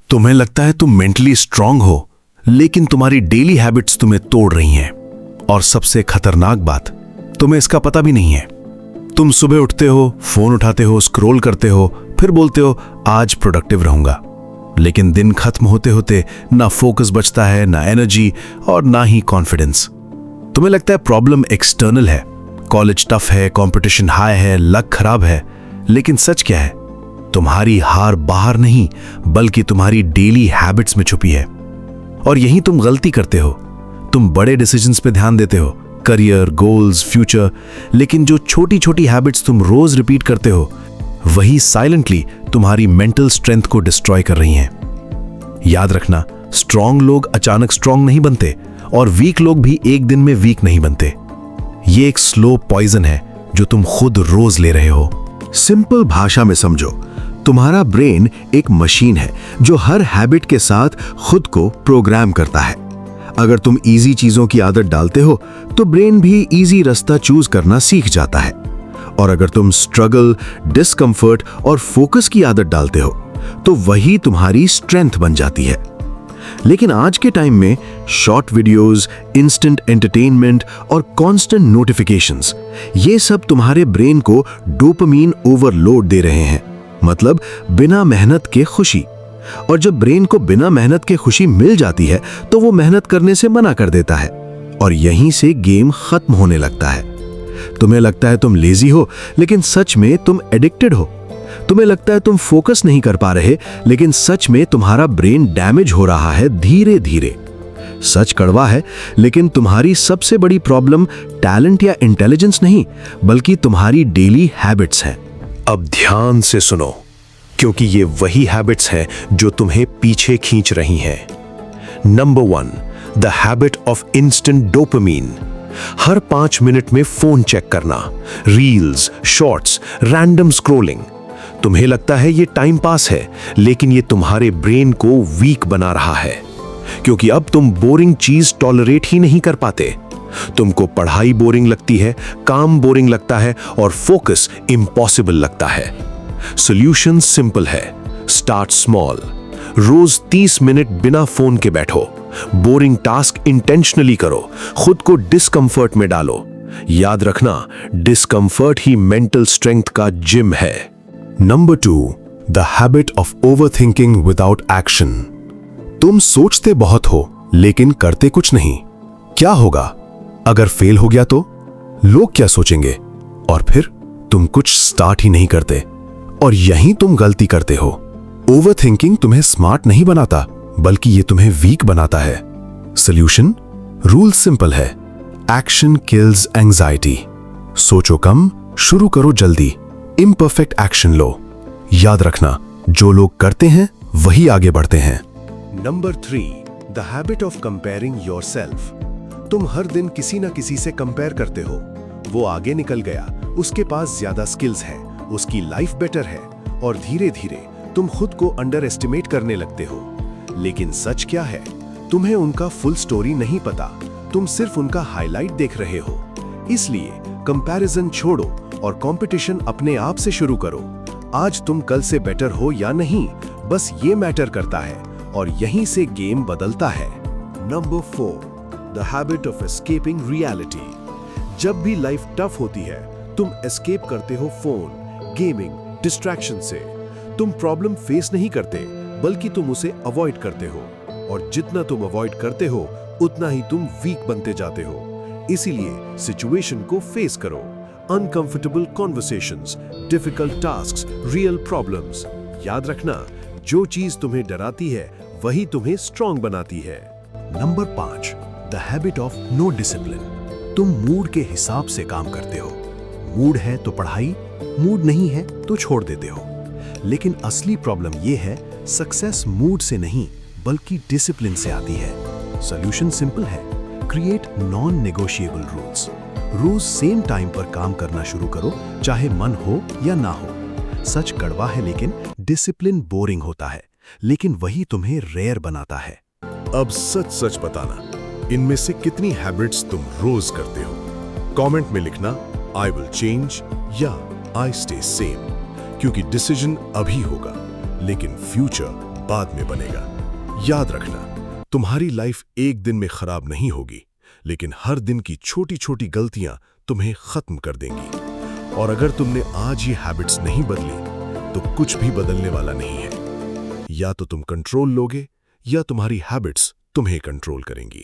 तुम्हें लगता है तुम मेंटली स्ट्रांग हो, लेकिन तुम्हारी डेली हैबिट्स तुम्हें तोड़ रही हैं। और सबसे खतरनाक बात, तुम्हें इसका पता भी नहीं है। तुम सुबह उठते हो, फोन उठाते हो, स्क्रॉल करते हो, फिर बोलते हो आज प्रोडक्टिव रहूंगा, लेकिन दिन खत्म होते होते ना फोकस बचता है, ना एनर्जी और ना ही कॉन्फिडेंस। तुम्हें लगता है प्रॉब्लम एक्सटर्नल है, कॉलेज टफ है, कंपटीशन हाई है, लक खराब है, लेकिन सच क्या है? तुम्हारी हार बाहर नहीं, बल्कि तुम्हारी डेली हैबिट्स में छुपी है। और यही तुम गलती करते हो। तुम बड़े डिसीजंस पे ध्यान देते हो, करियर, गोल्स, फ्यूचर, लेकिन जो छोटी छोटी हैबिट्स तुम रोज रिपीट करते हो, वही साइलेंटली तुम्हारी मेंटल स्ट्रेंथ को डिस्ट्रॉय कर रही हैं। याद रखना, स्ट्रांग लोग अचानक स्ट्रांग नहीं बनते और वीक लोग भी एक दिन में वीक नहीं बनते। ये एक स्लो पॉइजन है जो तुम खुद रोज ले रहे हो। सिंपल भाषा में समझो, तुम्हारा ब्रेन एक मशीन है जो हर हैबिट के साथ खुद को प्रोग्राम करता है। अगर तुम इजी चीजों की आदत डालते हो तो ब्रेन भी इजी रास्ता चूज करना सीख जाता है। और अगर तुम स्ट्रगल, डिस्कंफर्ट और फोकस की आदत डालते हो तो वही तुम्हारी स्ट्रेंथ बन जाती है। लेकिन आज के टाइम में शॉर्ट वीडियोस, इंस्टेंट एंटरटेनमेंट और कांस्टेंट नोटिफिकेशंस, ये सब तुम्हारे ब्रेन को डोपामीन ओवरलोड दे रहे हैं, मतलब बिना मेहनत के खुशी। और जब ब्रेन को बिना मेहनत के खुशी मिल जाती है तो वो मेहनत करने से मना कर देता है और यहीं से गेम खत्म होने लगता है। तुम्हें लगता है तुम लेजी हो, लेकिन सच में तुम एडिक्टेड हो। तुम्हें लगता है तुम फोकस नहीं कर पा रहे, लेकिन सच में तुम्हारा ब्रेन डैमेज हो रहा है धीरे धीरे। सच कड़वा है, लेकिन तुम्हारी सबसे बड़ी प्रॉब्लम टैलेंट या इंटेलिजेंस नहीं, बल्कि तुम्हारी डेली हैबिट्स है। अब ध्यान से सुनो, क्योंकि ये वही हैबिट्स हैं जो तुम्हें पीछे खींच रही हैं। Number 1, the habit of instant dopamine. Her 5 minute में फोन चेक करना, रील्स, शॉर्ट्स, रैंडम स्क्रॉलिंग। तुम्हें लगता है ये टाइम पास है, लेकिन ये तुम्हारे ब्रेन को वीक बना रहा है, क्योंकि अब तुम बोरिंग चीज टॉलरेट ही नहीं कर पाते। तुमको पढ़ाई बोरिंग लगती है, काम बोरिंग लगता है और फोकस इम्पॉसिबल लगता है। सॉल्यूशन सिंपल है, स्टार्ट स्मॉल। रोज 30 मिनट बिना फोन के बैठो, बोरिंग टास्क इंटेंशनली करो, खुद को डिस्कंफर्ट में डालो। याद रखना, डिस्कंफर्ट ही मेंटल स्ट्रेंथ का जिम है। Number 2, the habit of overthinking without action. तुम सोचते बहुत हो, लेकिन करते कुछ नहीं। क्या होगा अगर फेल हो गया तो? लोग क्या सोचेंगे? और फिर तुम कुछ स्टार्ट ही नहीं करते, और यहीं तुम गलती करते हो। ओवरथिंकिंग तुम्हें स्मार्ट नहीं बनाता, बल्कि ये तुम्हें वीक बनाता है। सॉल्यूशन, रूल सिंपल है, एक्शन किल्स एंजाइटी। सोचो कम, शुरू करो जल्दी, इम्परफेक्ट एक्शन लो। याद रखना, जो लोग करते हैं वही आगे बढ़ते हैं। Number 3, the habit of comparing yourself. तुम हर दिन किसी ना किसी से कंपेयर करते हो। वो आगे निकल गया, उसके पास ज्यादा स्किल्स हैं, उसकी लाइफ बेटर है, और धीरे धीरे तुम खुद को अंडर एस्टिमेट करने लगते हो। लेकिन सच क्या है? तुम्हें उनका फुल स्टोरी नहीं पता, तुम सिर्फ उनका हाईलाइट देख रहे हो। इसलिए कंपैरिजन छोड़ो और कंपटीशन अपने आप से शुरू करो। आज तुम कल से बेटर हो या नहीं, बस ये मैटर करता है, और यहीं से गेम बदलता है। Number 4, the habit of escaping reality. जब भी लाइफ टफ होती है, तुम एस्केप करते हो फोन, गेमिंग, डिस्ट्रैक्शन से। तुम प्रॉब्लम फेस नहीं करते, बल्कि तुम उसे अवॉइड करते हो, और जितना तुम अवॉइड करते हो, उतना ही तुम वीक बनते जाते हो। इसीलिए सिचुएशन को फेस करो। Uncomfortable conversations, difficult tasks, real problems. याद रखना, जो चीज तुम्हें डराती है, वही तुम्हें स्ट्रांग बनाती है। Number 5, the habit of no discipline. तुम मूड के हिसाब से काम करते हो। मूड है तो पढ़ाई, मूड नहीं है तो छोड़ देते हो। लेकिन असली प्रॉब्लम यह है, सक्सेस मूड से नहीं, बल्कि डिसिप्लिन से आती है। सॉल्यूशन सिंपल है, क्रिएट नॉन नेगोशिएबल रूल्स। रोज सेम टाइम पर काम करना शुरू करो, चाहे मन हो या ना हो। सच कड़वा है, लेकिन डिसिप्लिन बोरिंग होता है, लेकिन वही तुम्हें रेयर बनाता है। अब सच सच बताना, इनमें से कितनी हैबिट्स तुम रोज करते हो? कमेंट में लिखना, आई विल चेंज या आई स्टे सेम, क्योंकि डिसीजन अभी होगा, लेकिन फ्यूचर बाद में बनेगा। याद रखना, तुम्हारी लाइफ एक दिन में खराब नहीं होगी, लेकिन हर दिन की छोटी छोटी गलतियां तुम्हें खत्म कर देंगी। और अगर तुमने आज ये हैबिट्स नहीं बदली तो कुछ भी बदलने वाला नहीं है। या तो तुम कंट्रोल लोगे या तुम्हारी हैबिट्स तुम्हें कंट्रोल करेंगी।